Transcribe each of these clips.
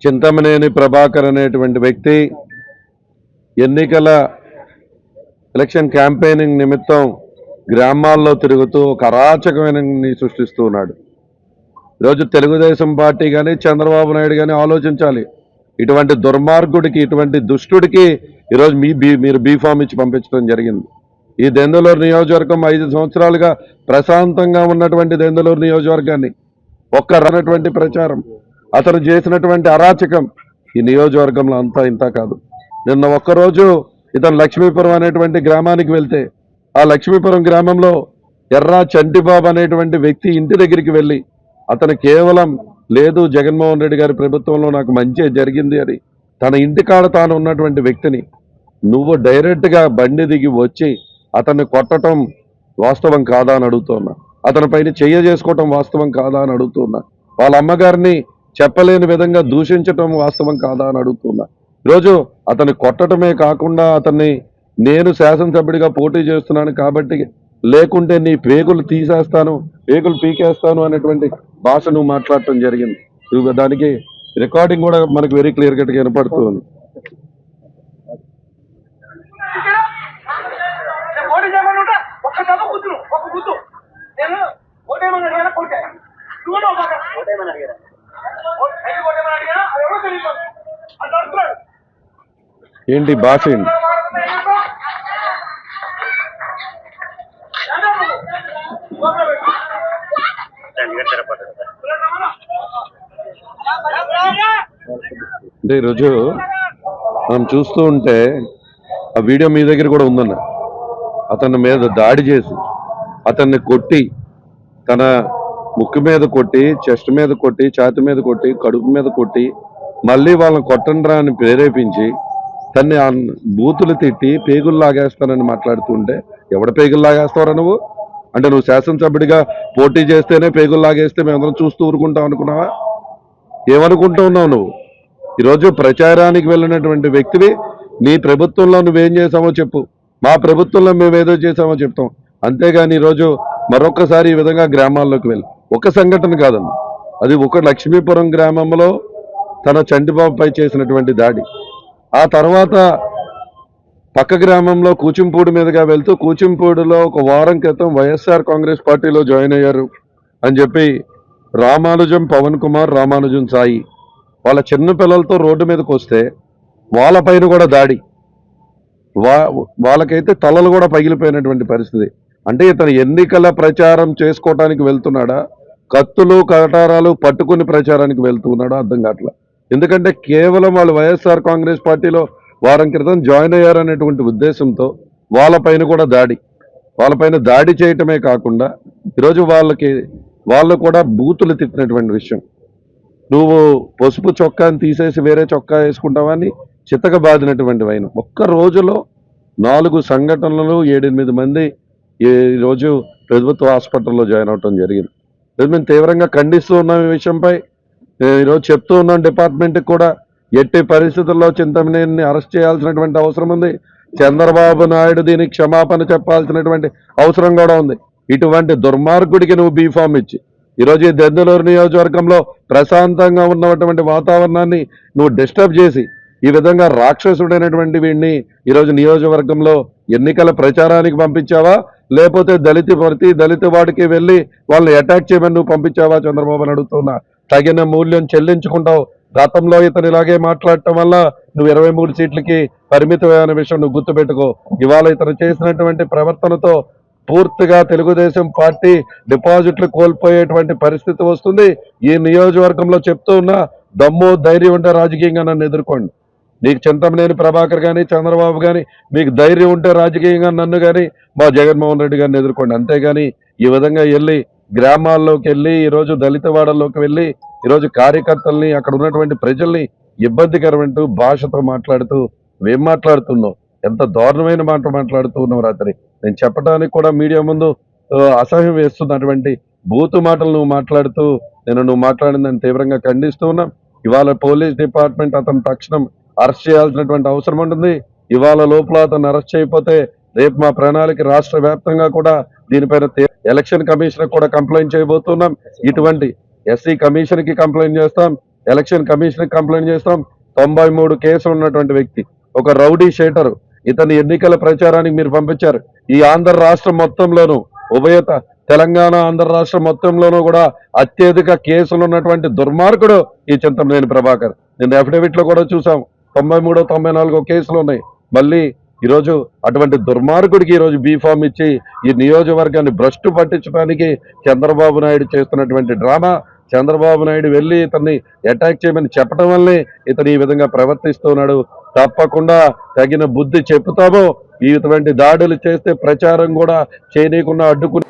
చింతమనేని ప్రభాకర్ అనేటువంటి వ్యక్తి ఎన్నికల ఎలక్షన్ క్యాంపెయినింగ్ నిమిత్తం గ్రామాల్లో తిరుగుతూ ఒక అరాచకమైన సృష్టిస్తూ ఉన్నాడు. ఈరోజు తెలుగుదేశం పార్టీ కానీ చంద్రబాబు నాయుడు కానీ ఆలోచించాలి. ఇటువంటి దుర్మార్గుడికి, ఇటువంటి దుష్టుడికి ఈరోజు మీరు బీఫామ్ ఇచ్చి పంపించడం జరిగింది. ఈ దెందులూరు నియోజకవర్గం 5 సంవత్సరాలుగా ప్రశాంతంగా ఉన్నటువంటి దెందులూరు నియోజకవర్గాన్ని రానటువంటి ప్రచారం, అతను చేసినటువంటి అరాచకం ఈ నియోజకవర్గంలో అంతా ఇంత కాదు. నిన్న ఒక్కరోజు ఇతను లక్ష్మీపురం అనేటువంటి గ్రామానికి వెళ్తే ఆ లక్ష్మీపురం గ్రామంలో ఎర్రా చంటిబాబు అనేటువంటి వ్యక్తి ఇంటి దగ్గరికి వెళ్ళి అతను కేవలం లేదు జగన్మోహన్ రెడ్డి గారి ప్రభుత్వంలో నాకు మంచి జరిగింది అని తన ఇంటికాడ తాను ఉన్నటువంటి వ్యక్తిని నువ్వు డైరెక్ట్గా బండి దిగి వచ్చి అతన్ని కొట్టడం వాస్తవం కాదా అని అడుగుతున్నా. అతని పైన చెయ్య చేసుకోవటం వాస్తవం కాదా అని అడుగుతున్నా. వాళ్ళ అమ్మగారిని చెప్పలేని విధంగా దూషించటం వాస్తవం కాదా అని అడుగుతున్నా. ఈరోజు అతన్ని కొట్టడమే కాకుండా అతన్ని నేను శాసనసభ్యుడిగా పోటీ చేస్తున్నాను కాబట్టి లేకుంటే నీ పేగులు తీసేస్తాను, పేగులు పీకేస్తాను అనేటువంటి భాష నువ్వు మాట్లాడటం జరిగింది. దానికి రికార్డింగ్ కూడా మనకు వెరీ క్లియర్ కట్గా వినపడుతుంది. ఏంటి భాష ఏంటి? అంటే ఈరోజు మనం చూస్తూ ఉంటే ఆ వీడియో మీ దగ్గర కూడా ఉందన్న. అతని మీద దాడి చేసి అతన్ని కొట్టి తన ముక్కు మీద కొట్టి, చెస్ట్ మీద కొట్టి, ఛాతి మీద కొట్టి, కడుపు మీద కొట్టి మళ్ళీ వాళ్ళని కొట్టండ్రా అని ప్రేరేపించి తన్ని బూతులు తిట్టి పేగులు లాగేస్తానని మాట్లాడుతుంటే ఎవడ పేగులు లాగేస్తావరా నువ్వు? అంటే నువ్వు శాసనసభ్యుడిగా పోటీ చేస్తేనే పేగులు లాగేస్తే మేమందరం చూస్తూ ఊరుకుంటాం అనుకున్నావా? ఏమనుకుంటూ ఉన్నావు నువ్వు? ఈరోజు ప్రచారానికి వెళ్ళినటువంటి వ్యక్తివి నీ ప్రభుత్వంలో నువ్వేం చేసామో చెప్పు, మా ప్రభుత్వంలో మేమేదో చేసామో చెప్తాం. అంతేగాని ఈరోజు మరొకసారి ఈ విధంగా గ్రామాల్లోకి వెళ్ళి ఒక సంఘటన కాదన్న, అది ఒక లక్ష్మీపురం గ్రామంలో తన చంటిబాబుపై చేసినటువంటి దాడి. ఆ తర్వాత పక్క గ్రామంలో కూచింపూడి మీదుగా వెళ్తూ కూచింపూడిలో ఒక వారం క్రితం వైఎస్ఆర్ కాంగ్రెస్ పార్టీలో జాయిన్ అయ్యారు అని చెప్పి రామానుజం పవన్ కుమార్, రామానుజం సాయి వాళ్ళ చిన్న పిల్లలతో రోడ్డు మీదకి వస్తే వాళ్ళపైన కూడా దాడి. వాళ్ళకైతే తలలు కూడా పగిలిపోయినటువంటి పరిస్థితి. అంటే ఇతను ఎన్నికల ప్రచారం చేసుకోవటానికి వెళ్తున్నాడా, కత్తులు కటారాలు పట్టుకుని ప్రచారానికి వెళ్తున్నాడా అర్థం కావట్లా. ఎందుకంటే కేవలం వాళ్ళు వైఎస్ఆర్ కాంగ్రెస్ పార్టీలో వారం క్రితం జాయిన్ అయ్యారనేటువంటి ఉద్దేశంతో వాళ్ళపైన కూడా వాళ్ళపైన దాడి చేయటమే కాకుండా ఈరోజు వాళ్ళు కూడా బూతులు తిట్టినటువంటి విషయం. నువ్వు పసుపు చొక్కాని తీసేసి వేరే చొక్కా వేసుకుంటావని చితక బాధినటువంటి వైన ఒక్క రోజులో 4 సంఘటనలు 7-8 మంది ఈరోజు ప్రభుత్వ హాస్పిటల్లో జాయిన్ అవటం జరిగింది. మేము తీవ్రంగా ఖండిస్తూ ఉన్నాం ఈ విషయంపై. ఈరోజు చెప్తూ ఉన్నాం డిపార్ట్మెంట్కి కూడా ఎట్టి పరిస్థితుల్లో చింతమనేని అరెస్ట్ చేయాల్సినటువంటి అవసరం ఉంది. చంద్రబాబు నాయుడు దీనికి క్షమాపణ చెప్పాల్సినటువంటి అవసరం కూడా ఉంది. ఇటువంటి దుర్మార్గుడికి నువ్వు బీఫామ్ ఇచ్చి ఈరోజు ఈ దెందులూరు నియోజకవర్గంలో ప్రశాంతంగా ఉన్నటువంటి వాతావరణాన్ని నువ్వు డిస్టర్బ్ చేసి ఈ విధంగా రాక్షసుడైనటువంటి వీడిని ఈరోజు నియోజకవర్గంలో ఎన్నికల ప్రచారానికి పంపించావా, లేకపోతే దళిత వాడికి వెళ్ళి వాళ్ళని అటాక్ చేయమని నువ్వు పంపించావా చంద్రబాబు అని అడుగుతున్నా. తగిన మూల్యం చెల్లించుకుంటావు. గతంలో ఇతను ఇలాగే మాట్లాడటం వల్ల నువ్వు 23 సీట్లకి పరిమితమైన విషయం నువ్వు గుర్తుపెట్టుకో. ఇవాళ ఇతను చేసినటువంటి ప్రవర్తనతో పూర్తిగా తెలుగుదేశం పార్టీ డిపాజిట్లు కోల్పోయేటువంటి పరిస్థితి వస్తుంది. ఈ నియోజకవర్గంలో చెప్తూ ఉన్నా, దమ్ము ధైర్యం ఉంటే రాజకీయంగా నన్ను ఎదుర్కోండి. నీకు చింతమనేని ప్రభాకర్ కానీ చంద్రబాబు కానీ మీకు ధైర్యం ఉంటే రాజకీయంగా నన్ను కానీ మా జగన్మోహన్ రెడ్డి గారిని ఎదుర్కోండి. అంతేగాని ఈ విధంగా వెళ్ళి గ్రామాల్లోకి వెళ్ళి ఈరోజు దళిత వాడల్లోకి వెళ్ళి ఈరోజు కార్యకర్తల్ని అక్కడ ఉన్నటువంటి ప్రజల్ని ఇబ్బందికరమంటూ భాషతో మాట్లాడుతూ ఏం మాట్లాడుతున్నావు? ఎంత దారుణమైన మాట మాట్లాడుతూ ఉన్నావు రాత్రి. నేను చెప్పడానికి కూడా మీడియా ముందు అసహ్యం వేస్తున్నటువంటి బూతు మాటలు నువ్వు మాట్లాడుతూ నువ్వు మాట్లాడిందని తీవ్రంగా ఖండిస్తూ ఉన్నాం. ఇవాళ పోలీస్ డిపార్ట్మెంట్ అతను తక్షణం అరెస్ట్ చేయాల్సినటువంటి అవసరం ఉంటుంది. ఇవాళ లోపల అతను అరెస్ట్ చేయకపోతే రేపు మా ప్రణాళిక రాష్ట్ర వ్యాప్తంగా కూడా దీనిపైన ఎలక్షన్ కమిషన్ కూడా కంప్లైంట్ చేయబోతున్నాం. ఇటువంటి ఎస్సీ కమిషన్ కి కంప్లైంట్ చేస్తాం, ఎలక్షన్ కమిషన్ కంప్లైంట్ చేస్తాం. 93 కేసులు ఉన్నటువంటి వ్యక్తి, ఒక రౌడీ షీటరు. ఇతని ఎన్నికల ప్రచారానికి మీరు పంపించారు. ఈ ఆంధ్ర రాష్ట్రం మొత్తంలోనూ తెలంగాణ ఆంధ్ర రాష్ట్రం మొత్తంలోనూ కూడా అత్యధిక కేసులు ఉన్నటువంటి దుర్మార్గుడు ఈ చింతమనేని ప్రభాకర్. నేను అఫిడవిట్ లో కూడా చూసాం, 93, 94 కేసులు ఉన్నాయి. మళ్ళీ ఈరోజు అటువంటి దుర్మార్గుడికి ఈరోజు బీఫామ్ ఇచ్చి ఈ నియోజకవర్గాన్ని భ్రష్టు పట్టించడానికి చంద్రబాబు నాయుడు చేస్తున్నటువంటి డ్రామా. చంద్రబాబు నాయుడు వెళ్ళి ఇతన్ని అటాక్ చేయమని చెప్పడం వల్లే ఇతను ఈ విధంగా ప్రవర్తిస్తున్నాడు. తప్పకుండా తగిన బుద్ధి చెప్పుతామో. ఇటువంటి దాడులు చేస్తే ప్రచారం కూడా చేయనీయకుండా అడ్డుకుని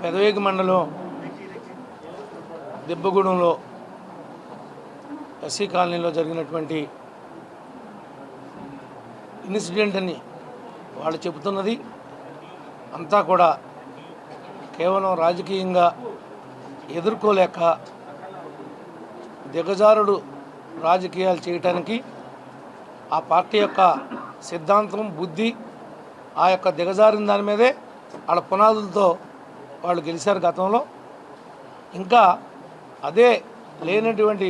పెదవేగి మండలం దిబ్బగూడెంలో ఎస్సీ కాలనీలో జరిగినటువంటి ఇన్సిడెంట్ అని వాళ్ళు చెబుతున్నది అంతా కూడా కేవలం రాజకీయంగా ఎదుర్కోలేక దిగజారుడు రాజకీయాలు చేయటానికి ఆ పార్టీ యొక్క సిద్ధాంతం బుద్ధి ఆ యొక్క దిగజారిన దాని మీదే వాళ్ళ పునాదులతో వాళ్ళు గెలిచారు గతంలో. ఇంకా అదే లేనటువంటి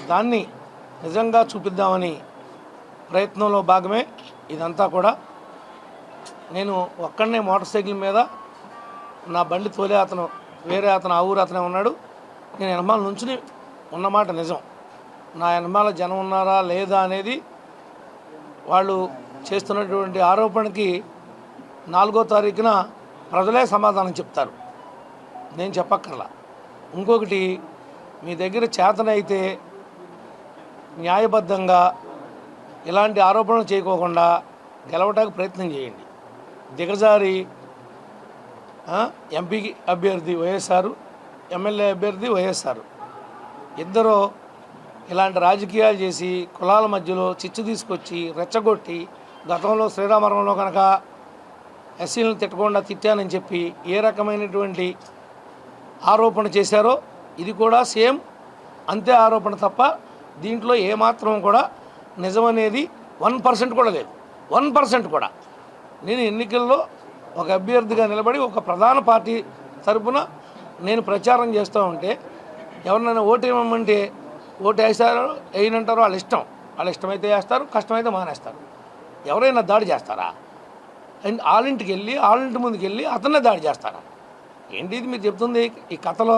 దాన్ని నిజంగా చూపిద్దామని ప్రయత్నంలో భాగమే ఇదంతా కూడా. నేను ఒక్కడనే మోటార్ సైకిల్ మీద నా బండి తోలే అతను వేరే అతను ఆ ఊరు అతనే ఉన్నాడు. నేను ఎనమాల నుంచుని ఉన్నమాట నిజం. నా ఎనమాల జనం ఉన్నారా లేదా అనేది వాళ్ళు చేస్తున్నటువంటి ఆరోపణకి 4వ తారీఖున ప్రజలే సమాధానం చెప్తారు, నేను చెప్పక్కర్లా. ఇంకొకటి, మీ దగ్గర చేతనైతే న్యాయబద్ధంగా ఇలాంటి ఆరోపణలు చేయకోకుండా గెలవటానికి ప్రయత్నం చేయండి. దిగజారి ఎంపీ అభ్యర్థి వైఎస్ఆర్, ఎమ్మెల్యే అభ్యర్థి వైఎస్ఆర్ ఇద్దరు ఇలాంటి రాజకీయాలు చేసి కులాల మధ్యలో చిచ్చు తీసుకొచ్చి రెచ్చగొట్టి, గతంలో శ్రీరామవరంలో కనుక ఎస్సీలను తిట్టకుండా తిట్టానని చెప్పి ఏ రకమైనటువంటి ఆరోపణ చేశారో ఇది కూడా సేమ్ అంతే ఆరోపణ తప్ప దీంట్లో ఏమాత్రం కూడా నిజమనేది 1% కూడా లేదు. 1% కూడా. నేను ఎన్నికల్లో ఒక అభ్యర్థిగా నిలబడి ఒక ప్రధాన పార్టీ తరపున నేను ప్రచారం చేస్తూ ఉంటే ఎవరినైనా ఓటు ఇవ్వమంటే ఓటు వేస్తారో వేయనంటారో వాళ్ళ ఇష్టం. వాళ్ళ ఇష్టమైతే వేస్తారు, కష్టమైతే మానేస్తారు. ఎవరైనా దాడి చేస్తారా? అండ్ వాళ్ళింటికి వెళ్ళి వాళ్ళింటి ముందుకు వెళ్ళి అతన్నే దాడి చేస్తారా? ఏంటి ఇది మీరు చెప్తుంది? ఈ కథలో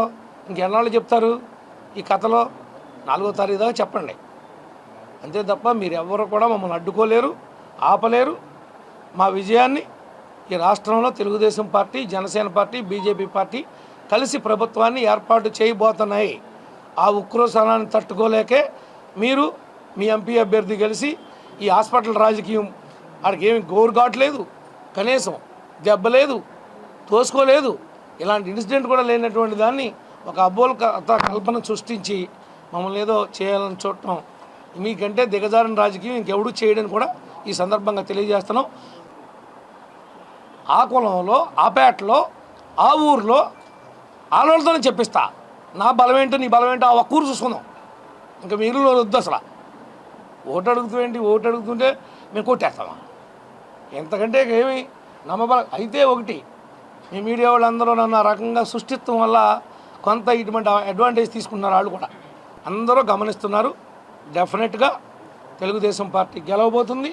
ఇంకెన్నాళ్ళు చెప్తారు? ఈ కథలో 4వ తారీఖు దాకా చెప్పండి, అంతే తప్ప మీరు ఎవరు కూడా మమ్మల్ని అడ్డుకోలేరు, ఆపలేరు. మా విజయాన్ని ఈ రాష్ట్రంలో Telugu Desam party, Janasena party, BJP party కలిసి ప్రభుత్వాన్ని ఏర్పాటు చేయబోతున్నాయి. ఆ ఉక్రోశానాన్ని తట్టుకోలేకే మీరు మీ ఎంపీ అభ్యర్థి కలిసి ఈ హాస్పిటల్ రాజకీయం ఆడికి ఏమి గోరుగాట్లేదు, కనీసం దెబ్బలేదు, తోసుకోలేదు. ఇలాంటి ఇన్సిడెంట్ కూడా లేనటువంటి దాన్ని ఒక అబ్బోలు కల్పన సృష్టించి మమ్మల్ని ఏదో చేయాలని చూడటం మీకంటే దిగజారిన రాజకీయం ఇంకెవడూ చేయడని కూడా ఈ సందర్భంగా తెలియజేస్తున్నాం. ఆ కులంలో, ఆ పేటలో, ఆ ఊరిలో ఆలోచనతోనే చెప్పిస్తా. నా బలమేంటో నీ బలమేంటో ఆ ఒక్క ఊరు చూసుకుందాం. ఇంకా మీరు వద్దు అసలు. ఓటు అడుగుతుంటే మేము కొట్టేస్తామా? ఎంతకంటే ఏమి నమ్మబల. అయితే ఒకటి, మీ మీడియా వాళ్ళందరూ నన్ను ఆ రకంగా సృష్టిత్వం వల్ల కొంత ఇటువంటి అడ్వాంటేజ్ తీసుకున్నారు. వాళ్ళు కూడా అందరూ గమనిస్తున్నారు. డెఫినెట్గా తెలుగుదేశం పార్టీ గెలవబోతుంది,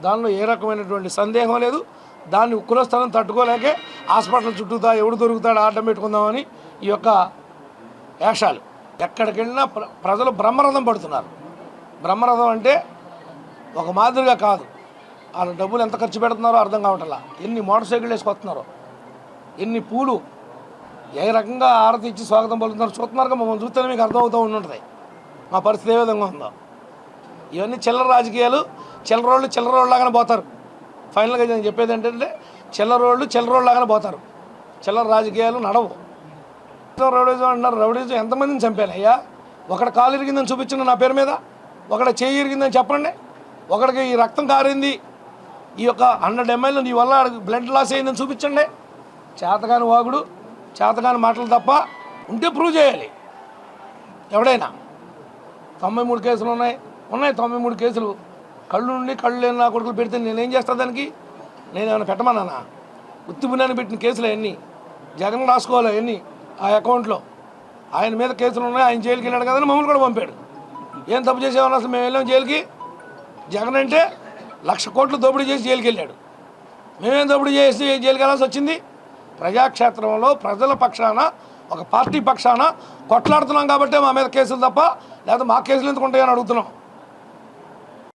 దానిలో ఏ రకమైనటువంటి సందేహం లేదు. దాన్ని ఉక్కురస్థానం తట్టుకోలేకే హాస్పిటల్ చుట్టూతా ఎవడు దొరుకుతాడో ఆటం పెట్టుకుందామని ఈ యొక్క వేషాలు. ఎక్కడికి వెళ్ళినా ప్రజలు బ్రహ్మరథం పడుతున్నారు. బ్రహ్మరథం అంటే ఒక మాదిరిగా కాదు, వాళ్ళు డబ్బులు ఎంత ఖర్చు పెడుతున్నారో అర్థం కావట్లా. ఎన్ని మోటార్ సైకిళ్ళు వేసుకొస్తున్నారో, ఎన్ని పూలు ఏ రకంగా ఆరతి ఇచ్చి స్వాగతం పలుకుతున్నారు చూస్తున్నారుగా. మమ్మల్ని చూస్తేనే మీకు అర్థమవుతూ ఉంటుంది మా పరిస్థితి ఏ విధంగా ఉందో. ఇవన్నీ చిల్లర రాజకీయాలు. చిల్లరోళ్ళలాగానే పోతారు. ఫైనల్గా నేను చెప్పేది ఏంటంటే చిల్లరోళ్ళలాగానే పోతారు. చిల్లర రాజకీయాలు నడవు. రౌడీజం అంటున్నారు. రౌడీజం ఎంతమందిని చంపాను అయ్యా? ఒకటి కాలు ఇరిగిందని చూపించండి నా పేరు మీద, ఒకటి చేయి ఇరిగిందని చెప్పండి, ఒకడికి ఈ రక్తం కారింది, ఈ యొక్క 100 ml నీ వల్ల బ్లడ్ లాస్ అయిందని చూపించండి. చేతగాని వాగుడు, చేతగాని మాటలు తప్ప ఉంటే ప్రూవ్ చేయాలి ఎవడైనా. 93 కేసులు ఉన్నాయి. 93 కేసులు. కళ్ళు నుండి కళ్ళు లేని నా కొడుకులు పెడితే నేనేం చేస్తా? దానికి నేనేమైనా పెట్టమన్నానా? ఉత్తిపుణ్యాన్ని పెట్టిన కేసులు అవన్నీ జగన్ రాసుకోవాలి అవన్నీ ఆ అకౌంట్లో. ఆయన మీద కేసులు ఉన్నాయి, ఆయన జైలుకి వెళ్ళాడు కదని మమ్మల్ని కూడా పంపాడు. ఏం తప్పు చేసేవాళ్ళు అసలు? మేము వెళ్ళాం జైలుకి. జగన్ అంటే 1,00,000 కోట్లు దోపిడీ చేసి జైలుకి వెళ్ళాడు. మేమేం దోపిడీ చేసి జైలుకి వెళ్ళాల్సి వచ్చింది? ప్రజాక్షేత్రంలో ప్రజల పక్షాన, ఒక పార్టీ పక్షాన కొట్లాడుతున్నాం కాబట్టి మా మీద కేసులు తప్ప, లేకపోతే మా కేసులు ఎందుకు ఉంటాయని అడుగుతున్నాం.